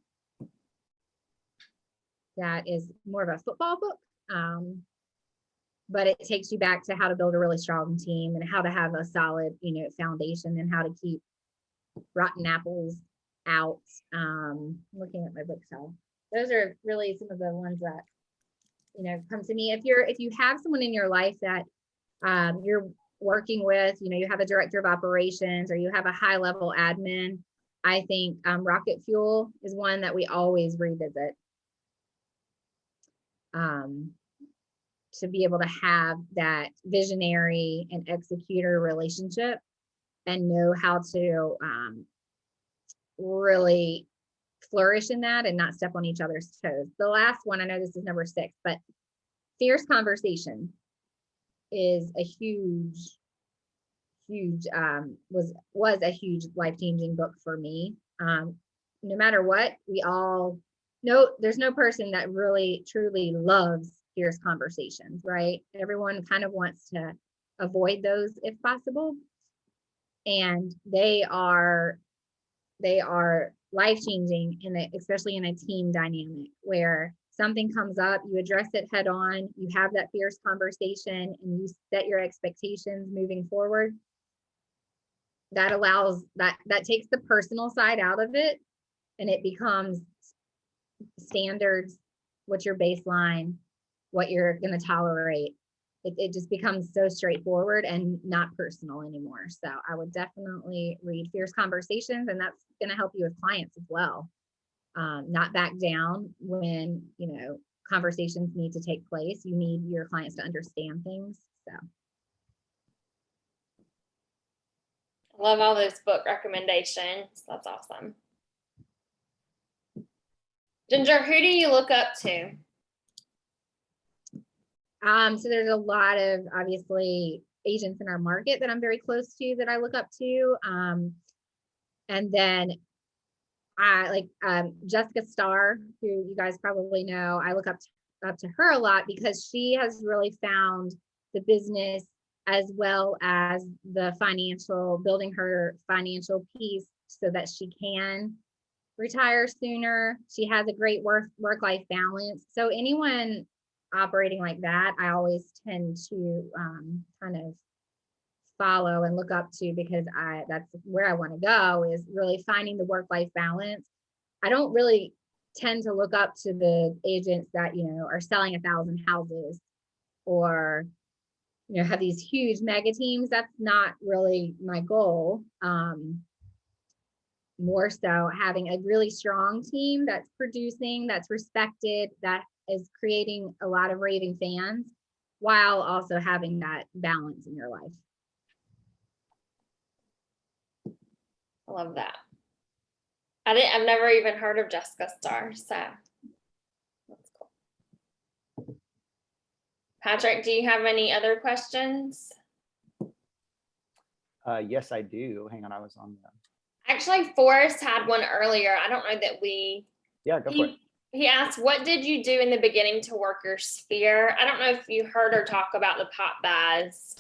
Speaker 5: that is more of a football book, but it takes you back to how to build a really strong team and how to have a solid, foundation, and how to keep rotten apples out. Looking at my bookshelf, those are really some of the ones that come to me. If you have someone in your life that you're working with, you have a director of operations or you have a high level admin, I think Rocket Fuel is one that we always revisit. To be able to have that visionary and executor relationship and know how to really flourish in that and not step on each other's toes. The last one, I know this is number 6, but fierce conversation is a huge was a huge life-changing book for me. No matter what, we all know there's no person that really truly loves fierce conversations, right? Everyone kind of wants to avoid those if possible. And they are life-changing, especially in a team dynamic where something comes up, you address it head on, you have that fierce conversation, and you set your expectations moving forward. That allows that takes the personal side out of it, and it becomes standards, what's your baseline, what you're going to tolerate. It just becomes so straightforward and not personal anymore. So I would definitely read Fierce Conversations, and that's going to help you with clients as well. Not back down when, conversations need to take place. You need your clients to understand things. So.
Speaker 1: Love all those book recommendations. That's awesome. Ginger, who do you look up to?
Speaker 5: So there's a lot of obviously agents in our market that I'm very close to that I look up to. And then I like Jessica Starr, who you guys probably know. I look up to her a lot because she has really found the business as well as the building her financial piece so that she can retire sooner. She has a great work-life balance. So anyone operating like that, I always tend to kind of follow and look up to, because that's where I want to go, is really finding the work-life balance. I don't really tend to look up to the agents that are selling 1,000 houses or have these huge mega teams. That's not really my goal. More so having a really strong team that's producing, that's respected, that is creating a lot of raving fans, while also having that balance in your life.
Speaker 1: I love that. I've never even heard of Jessica Starr, so that's cool. Patrick, do you have any other questions?
Speaker 6: Yes, I do. Hang on, I was on the...
Speaker 1: Actually, Forrest had one earlier. I don't know that
Speaker 6: Yeah, go for it.
Speaker 1: He asked, what did you do in the beginning to work your sphere? I don't know if you heard her talk about the pop buys,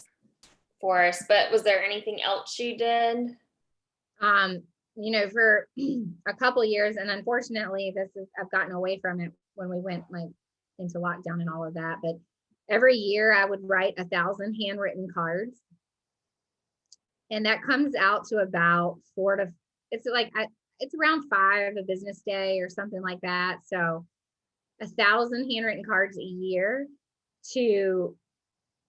Speaker 1: Forrest, but was there anything else you did?
Speaker 5: For a couple of years, and unfortunately I've gotten away from it when we went into lockdown and all of that, but every year I would write 1,000 handwritten cards, and that comes out to about it's around 5 a business day or something like that. So 1,000 handwritten cards a year to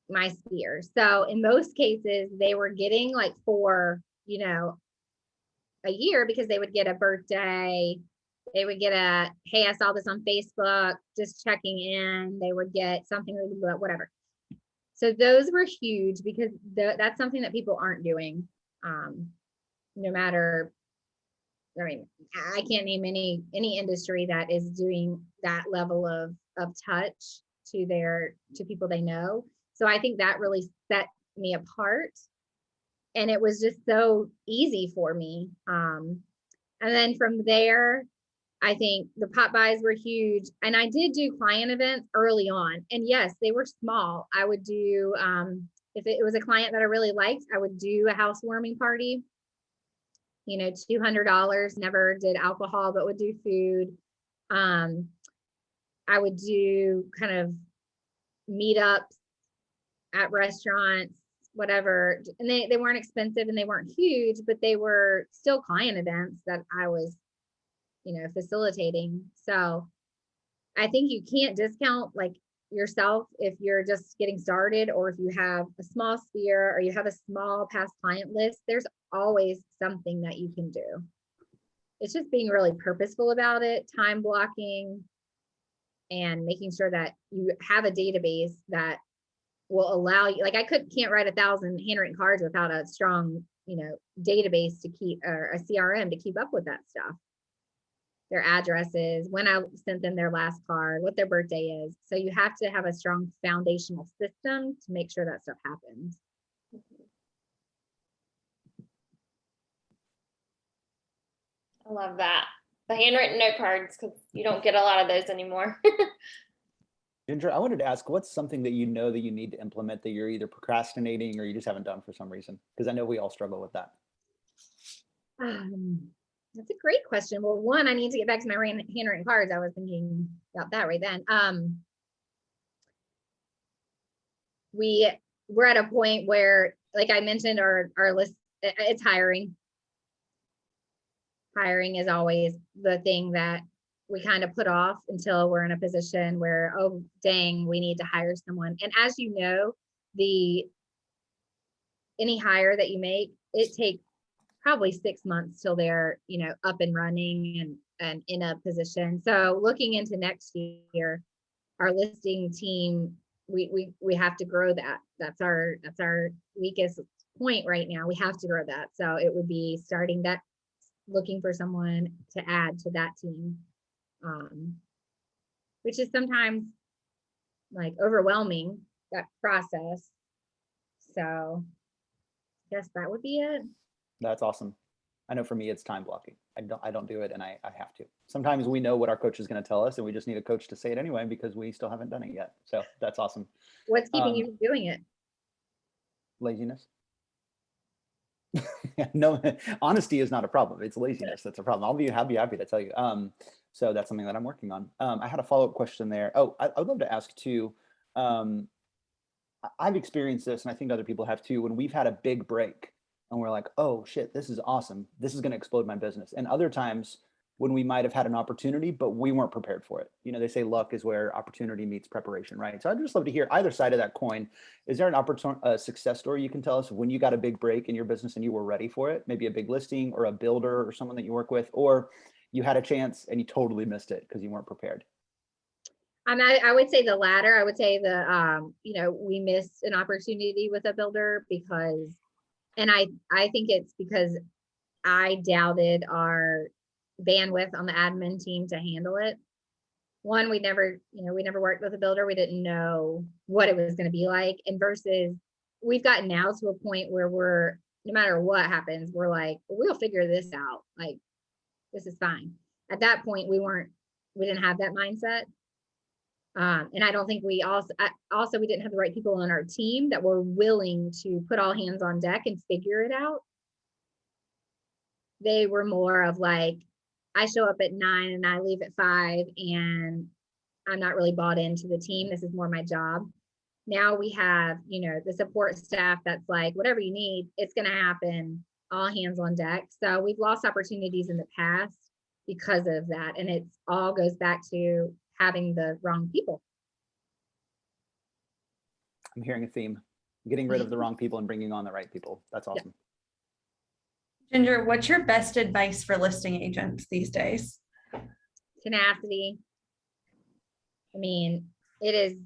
Speaker 5: my sphere. So in most cases they were getting like 4 a year, because they would get a birthday, they would get hey, I saw this on Facebook, just checking in, they would get something, whatever. So those were huge, because that's something that people aren't doing. No matter, I can't name any industry that is doing that level of touch to people they know. So I think that really set me apart. And it was just so easy for me. And then from there, I think the pop buys were huge. And I did do client events early on. And yes, they were small. I would do, if it was a client that I really liked, I would do a housewarming party, you know, $200, never did alcohol, but would do food. I would do kind of meetups at restaurants, whatever. And they weren't expensive and they weren't huge, but they were still client events that I was, you know, facilitating. So I think you can't discount like yourself if you're just getting started, or if you have a small sphere or you have a small past client list, there's always something that you can do. It's just being really purposeful about it, time blocking, and making sure that you have a database that will allow you, like I can't write 1,000 handwritten cards without a strong, you know, database to keep, or a CRM to keep up with that stuff. Their addresses, when I sent them their last card, what their birthday is. So you have to have a strong foundational system to make sure that stuff happens.
Speaker 1: I love that. The handwritten note cards, because you don't get a lot of those anymore.
Speaker 6: Ginger, I wanted to ask, what's something that you know that you need to implement that you're either procrastinating or you just haven't done for some reason? Because I know we all struggle with that.
Speaker 5: That's a great question. Well, one, I need to get back to my handwritten cards. I was thinking about that right then. We're at a point where, like I mentioned, our list, it's hiring. Hiring is always the thing that we kind of put off until we're in a position where, oh, dang, we need to hire someone. And as you know, any hire that you make, it takes probably 6 months till they're, you know, up and running and in a position. So looking into next year, our listing team, we have to grow that. That's our weakest point right now. We have to grow that. So it would be starting that, looking for someone to add to that team, which is sometimes like overwhelming, that process. So I guess that would be it.
Speaker 6: That's awesome. I know for me, it's time blocking. I don't do it, and I have to. Sometimes we know what our coach is going to tell us, and we just need a coach to say it anyway because we still haven't done it yet. So that's awesome.
Speaker 5: What's keeping you from doing it?
Speaker 6: Laziness. No, honesty is not a problem. It's laziness that's a problem. I'll be happy to tell you. So that's something that I'm working on. I had a follow-up question there. Oh, I would love to ask too. I've experienced this, and I think other people have too, when we've had a big break and we're like, oh shit, this is awesome. This is going to explode my business. And other times when we might have had an opportunity, but we weren't prepared for it. You know, they say luck is where opportunity meets preparation, right? So I'd just love to hear either side of that coin. Is there a success story you can tell us when you got a big break in your business and you were ready for it? Maybe a big listing or a builder or someone that you work with, or you had a chance and you totally missed it because you weren't prepared?
Speaker 5: I would say the latter. I would say you know, we missed an opportunity with a builder because, and I think it's because I doubted our bandwidth on the admin team to handle it. One, we never worked with a builder. We didn't know what it was going to be like. And versus we've gotten now to a point where no matter what happens, we're like, we'll figure this out. Like, this is fine. At that point, we didn't have that mindset. And I don't think we didn't have the right people on our team that were willing to put all hands on deck and figure it out. They were more of like, I show up at 9 and I leave at 5 and I'm not really bought into the team. This is more my job. Now we have, you know, the support staff that's like, whatever you need, it's going to happen, all hands on deck. So we've lost opportunities in the past because of that. And it all goes back to having the wrong people.
Speaker 6: I'm hearing a theme, getting rid of the wrong people and bringing on the right people. That's awesome.
Speaker 7: Ginger, what's your best advice for listing agents these days?
Speaker 5: Tenacity. I mean, it's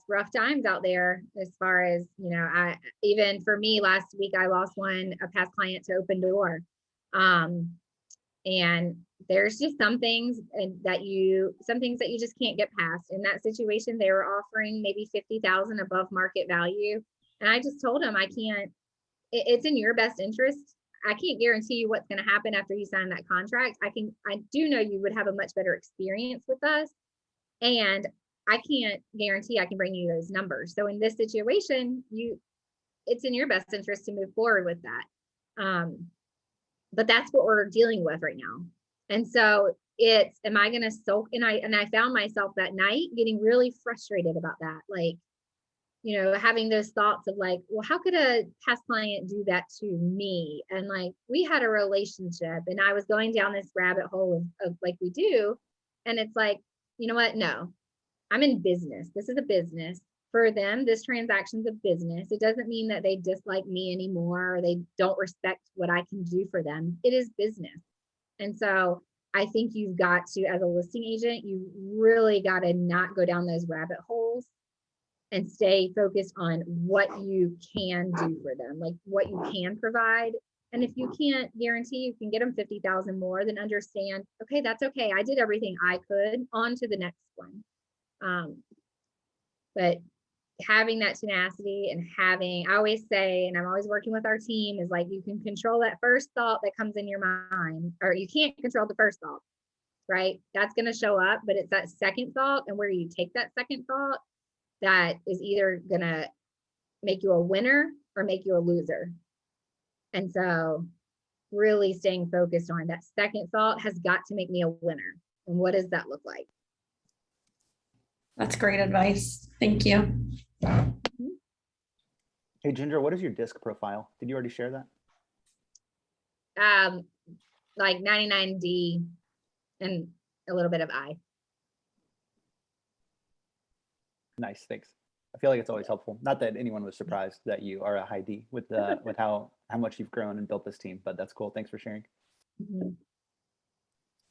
Speaker 5: rough times out there as far as, you know, even for me last week, I lost a past client to Open Door. And there's just some things that you just can't get past. In that situation, they were offering maybe $50,000 above market value. And I just told them, I can't, it's in your best interest. I can't guarantee you what's going to happen after you sign that contract. I do know you would have a much better experience with us. And I can't guarantee I can bring you those numbers. So in this situation, it's in your best interest to move forward with that. But that's what we're dealing with right now. And so am I going to sulk? And I found myself that night getting really frustrated about that. Like, having those thoughts of like, well, how could a past client do that to me? And like, we had a relationship and I was going down this rabbit hole of like we do. And it's like, you know what? No, I'm in business. This is a business. For them, this transaction's a business. It doesn't mean that they dislike me anymore or they don't respect what I can do for them. It is business. And so I think you've got to, as a listing agent, you really got to not go down those rabbit holes and stay focused on what you can do for them, like what you can provide. And if you can't guarantee you can get them 50,000 more, then understand, okay, that's okay. I did everything I could, on to the next one. But having that tenacity and I always say, and I'm always working with our team, is like, you can control that first thought that comes in your mind, or you can't control the first thought, right? That's going to show up, but it's that second thought and where you take that second thought that is either going to make you a winner or make you a loser. And so really staying focused on that second thought has got to make me a winner. And what does that look like?
Speaker 7: That's great advice. Thank you.
Speaker 6: Hey, Ginger, what is your disc profile? Did you already share that?
Speaker 5: Like 99D and a little bit of I.
Speaker 6: Nice, thanks. I feel like it's always helpful. Not that anyone was surprised that you are a high D with how much you've grown and built this team, but that's cool. Thanks for sharing.
Speaker 5: Mm-hmm.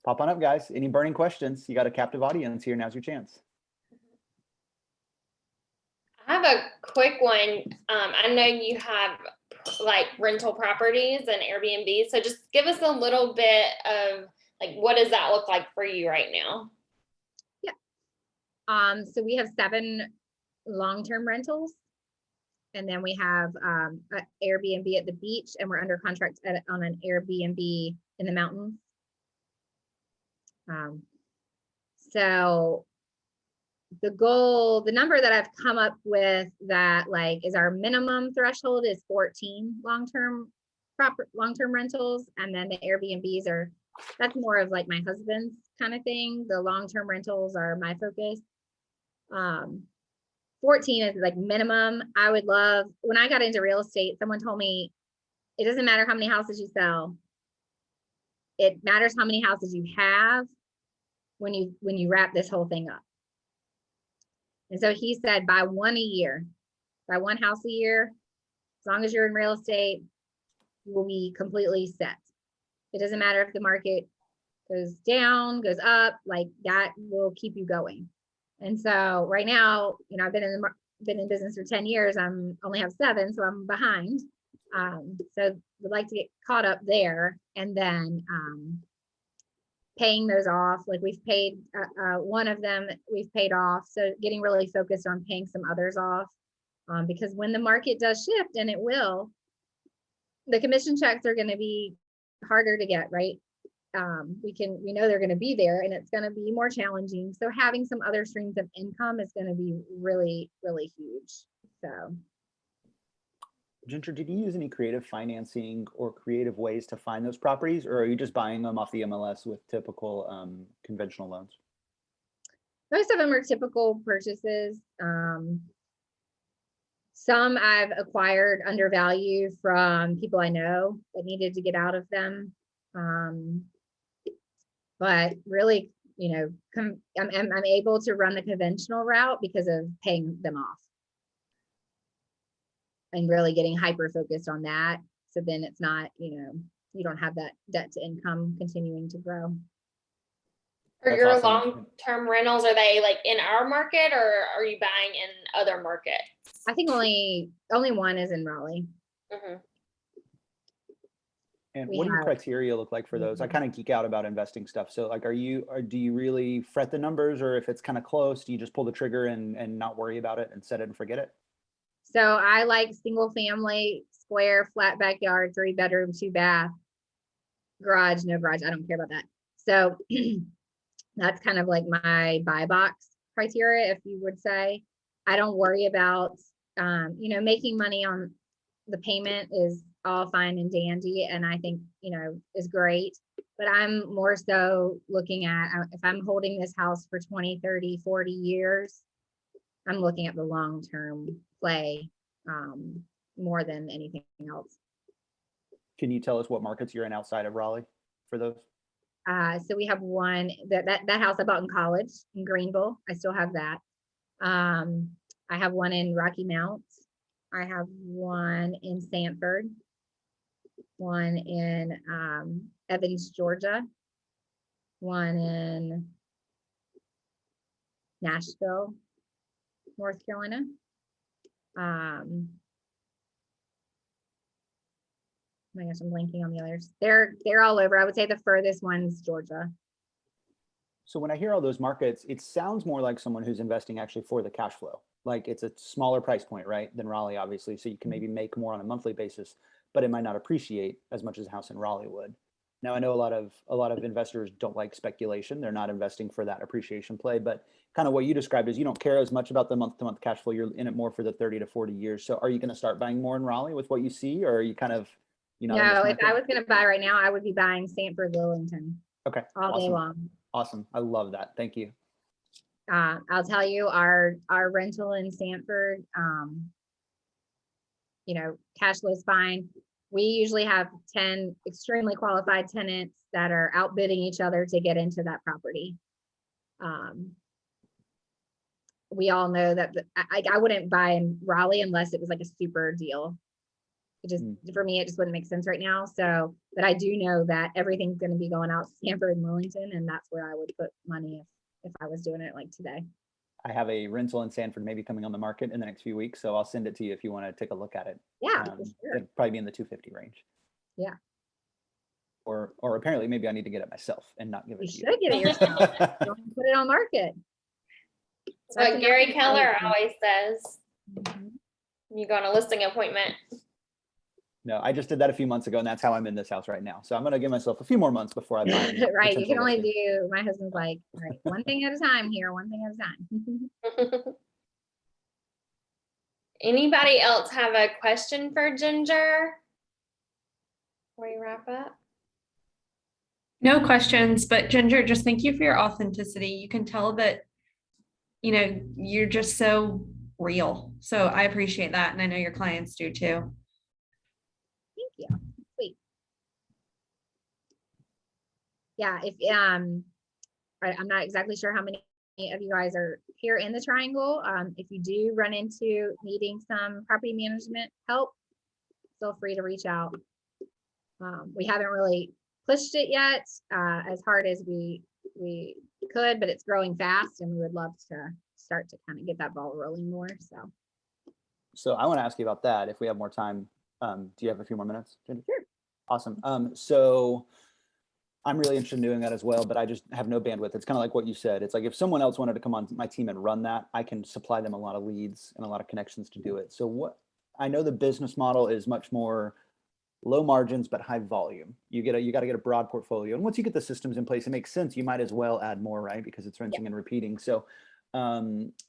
Speaker 6: Pop on up, guys. Any burning questions? You got a captive audience here. Now's your chance.
Speaker 1: I have a quick one. I know you have like rental properties and Airbnb. So just give us a little bit of like, what does that look like for you right now?
Speaker 5: So we have 7 long-term rentals. And then we have an Airbnb at the beach, and we're under contract on an Airbnb in the mountains. So the number that I've come up with that like is our minimum threshold is 14 long-term rentals. And then the Airbnbs that's more of like my husband's kind of thing. The long-term rentals are my focus. 14 is like minimum. I would love, when I got into real estate, someone told me, it doesn't matter how many houses you sell. It matters how many houses you have when you wrap this whole thing up. And so he said, buy one a year, buy one house a year. As long as you're in real estate, you will be completely set. It doesn't matter if the market goes down, goes up, like that will keep you going. And so right now, I've been in business for 10 years. I'm only have 7, so I'm behind. So would like to get caught up there, and then paying those off. Like we've paid one of them, we've paid off. So getting really focused on paying some others off, because when the market does shift, and it will, the commission checks are going to be harder to get, right? We know they're going to be there, and it's going to be more challenging. So having some other streams of income is going to be really, really huge. So,
Speaker 6: Ginger, did you use any creative financing or creative ways to find those properties, or are you just buying them off the MLS with typical conventional loans?
Speaker 5: most of them are typical purchases. Some I've acquired under value from people I know that needed to get out of them. But really, I'm able to run the conventional route because of paying them off and really getting hyper focused on that. So then it's not, you don't have that debt to income continuing to grow.
Speaker 1: Are
Speaker 6: That's
Speaker 1: your
Speaker 6: awesome.
Speaker 1: long-term rentals, are they like in our market, or are you buying in other markets?
Speaker 5: I think only one is in Raleigh.
Speaker 1: Mm-hmm.
Speaker 6: And
Speaker 5: We
Speaker 6: what do your
Speaker 5: have-
Speaker 6: criteria look like for those? I kind of geek out about investing stuff. So like, do you really fret the numbers, or if it's kind of close, do you just pull the trigger and not worry about it and set it and forget it?
Speaker 5: So I like single family square, flat backyard, 3-bedroom, 2-bath, garage, no garage. I don't care about that. So that's kind of like my buy box criteria, if you would say. I don't worry about, making money on the payment is all fine and dandy, and I think, is great. But I'm more so looking at, if I'm holding this house for 20, 30, 40 years, I'm looking at the long-term play more than anything else.
Speaker 6: Can you tell us what markets you're in outside of Raleigh for those?
Speaker 5: So we have one that house I bought in college in Greenville. I still have that. I have one in Rocky Mount. I have one in Sanford, one in Evans, Georgia, one in Nashville, North Carolina. Oh my gosh, I'm blanking on the others. They're all over. I would say the furthest one's Georgia.
Speaker 6: So when I hear all those markets, it sounds more like someone who's investing actually for the cash flow. Like it's a smaller price point, right, than Raleigh, obviously. So you can maybe make more on a monthly basis, but it might not appreciate as much as a house in Raleigh would. Now I know a lot of investors don't like speculation. They're not investing for that appreciation play, but kind of what you described is you don't care as much about the month-to-month cash flow. You're in it more for the 30 to 40 years. So are you going to start buying more in Raleigh with what you see, or are you kind of,
Speaker 5: No, if I was going to buy right now, I would be buying Sanford, Lillington.
Speaker 6: Okay.
Speaker 5: All day long.
Speaker 6: Awesome. I love that. Thank you.
Speaker 5: I'll tell you, our rental in Sanford, cash flow is fine. We usually have 10 extremely qualified tenants that are outbidding each other to get into that property. We all know that I wouldn't buy in Raleigh unless it was like a super deal. It just, for me, it just wouldn't make sense right now. So, but I do know that everything's going to be going out to Sanford and Wellington, and that's where I would put money if I was doing it like today.
Speaker 6: I have a rental in Sanford maybe coming on the market in the next few weeks, so I'll send it to you if you want to take a look at it.
Speaker 5: Yeah, for sure.
Speaker 6: It'd probably be in the 250 range.
Speaker 5: Yeah.
Speaker 6: Or apparently maybe I need to get it myself and not give it
Speaker 5: You
Speaker 6: to
Speaker 5: should get it yourself. Don't put it on market.
Speaker 1: That's what Gary Keller always says.
Speaker 5: Mhm.
Speaker 1: You go on a listing appointment.
Speaker 6: No, I just did that a few months ago, and that's how I'm in this house right now. So I'm going to give myself a few more months before I buy a
Speaker 5: Right. You
Speaker 6: potential
Speaker 5: can only
Speaker 6: listing.
Speaker 5: do, my husband's like, all right, one thing at a time here, one thing at a time.
Speaker 1: Anybody else have a question for Ginger before we wrap up?
Speaker 7: No questions, but Ginger, just thank you for your authenticity. You can tell that, you're just so real. So I appreciate that. And I know your clients do too.
Speaker 5: Thank you. Sweet. Yeah, if I'm not exactly sure how many of you guys are here in the Triangle. If you do run into needing some property management help, feel free to reach out. We haven't really pushed it yet as hard as we could, but it's growing fast, and we would love to start to kind of get that ball rolling more.
Speaker 6: So I want to ask you about that if we have more time. Do you have a few more minutes, Ginger?
Speaker 5: Sure.
Speaker 6: Awesome. So I'm really interested in doing that as well, but I just have no bandwidth. It's kind of like what you said. It's like if someone else wanted to come on my team and run that, I can supply them a lot of leads and a lot of connections to do it. So I know the business model is much more low margins, but high volume. You got to get a broad portfolio. And once you get the systems in place, it makes sense. You might as well add more, right? Because it's rinsing and repeating. So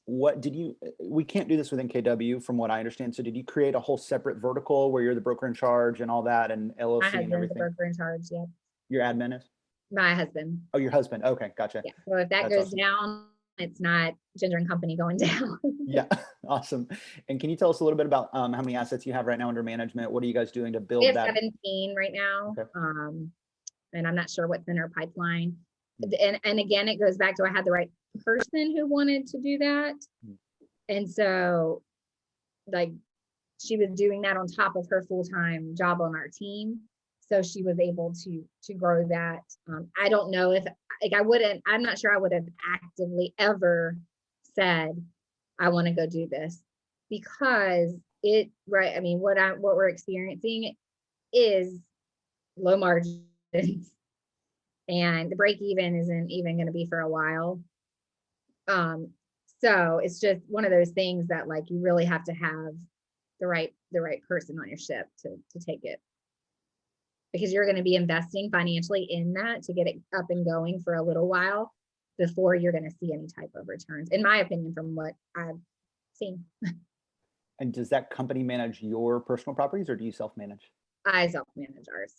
Speaker 6: we can't do this with NKW from what I understand. So did you create a whole separate vertical where you're the broker in charge and all that and
Speaker 5: My
Speaker 6: LLC and
Speaker 5: husband's the
Speaker 6: everything?
Speaker 5: broker in charge. Yeah.
Speaker 6: Your admin is?
Speaker 5: My husband.
Speaker 6: Oh, your husband. Okay. Gotcha.
Speaker 5: Yeah. So if that
Speaker 6: That's
Speaker 5: goes
Speaker 6: awesome.
Speaker 5: down, it's not Ginger and Company going down.
Speaker 6: Yeah. Awesome. And can you tell us a little bit about how many assets you have right now under management? What are you guys doing to build
Speaker 5: We have
Speaker 6: that?
Speaker 5: 17 right now.
Speaker 6: Okay.
Speaker 5: And I'm not sure what's in our pipeline. And again, it goes back to I had the right person who wanted to do that. And so like she was doing that on top of her full-time job on our team. So she was able to grow that. I don't know if I'm not sure I would have actively ever said, I want to go do this, because right. I mean, what we're experiencing is low margins, and the break even isn't even going to be for a while. So it's just one of those things that like you really have to have the right person on your ship to take it. Because you're going to be investing financially in that to get it up and going for a little while before you're going to see any type of returns, in my opinion, from what I've seen.
Speaker 6: And does that company manage your personal properties or do you self-manage?
Speaker 5: I self-manage ours.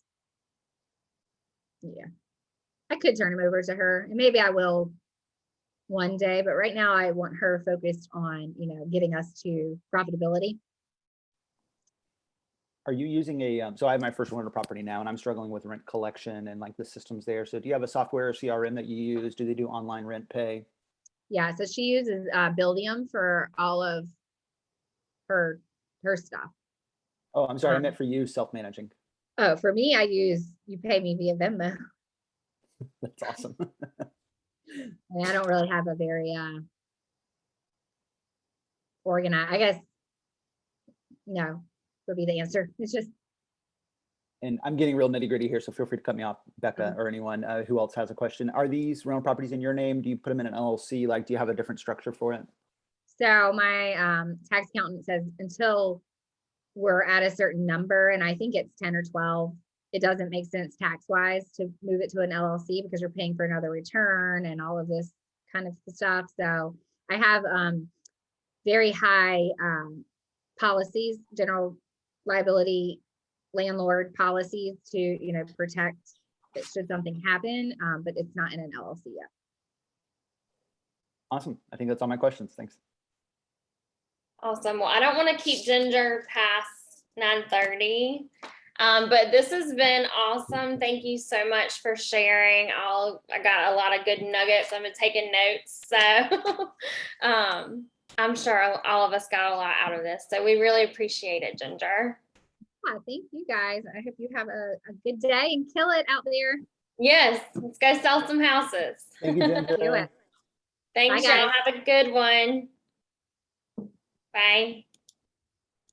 Speaker 5: Yeah. I could turn them over to her, and maybe I will one day, but right now I want her focused on, getting us to profitability.
Speaker 6: Are you using so I have my first rental property now and I'm struggling with rent collection and like the systems there. So do you have a software or CRM that you use? Do they do online rent pay?
Speaker 5: Yeah, so she uses Buildium for all of her stuff.
Speaker 6: Oh, I'm sorry. I meant for you self-managing.
Speaker 5: Oh, for me, you pay me via Venmo.
Speaker 6: That's awesome.
Speaker 5: And I don't really have a very organized, I guess. No, would be the answer. It's just,
Speaker 6: And I'm getting real nitty gritty here, so feel free to cut me off, Becca, or anyone who else has a question. Are these rental properties in your name? Do you put them in an LLC? Like, do you have a different structure for it?
Speaker 5: so my tax accountant says until we're at a certain number, and I think it's 10 or 12, it doesn't make sense tax wise to move it to an LLC because you're paying for another return and all of this kind of stuff. So I have very high policies, general liability, landlord policies to, protect that should something happen, but it's not in an LLC yet.
Speaker 6: Awesome. I think that's all my questions. Thanks.
Speaker 1: Awesome. Well, I don't want to keep Ginger past 9:30. But this has been awesome. Thank you so much for sharing. I got a lot of good nuggets. I've been taking notes. So I'm sure all of us got a lot out of this. So we really appreciate it, Ginger.
Speaker 5: Yeah, thank you guys. I hope you have a good day and kill it out there.
Speaker 1: Yes, let's go sell some houses.
Speaker 6: Thank you, Ginger.
Speaker 5: Do it.
Speaker 1: Thanks,
Speaker 5: Bye,
Speaker 1: y'all.
Speaker 5: guys.
Speaker 1: Have a good one. Bye.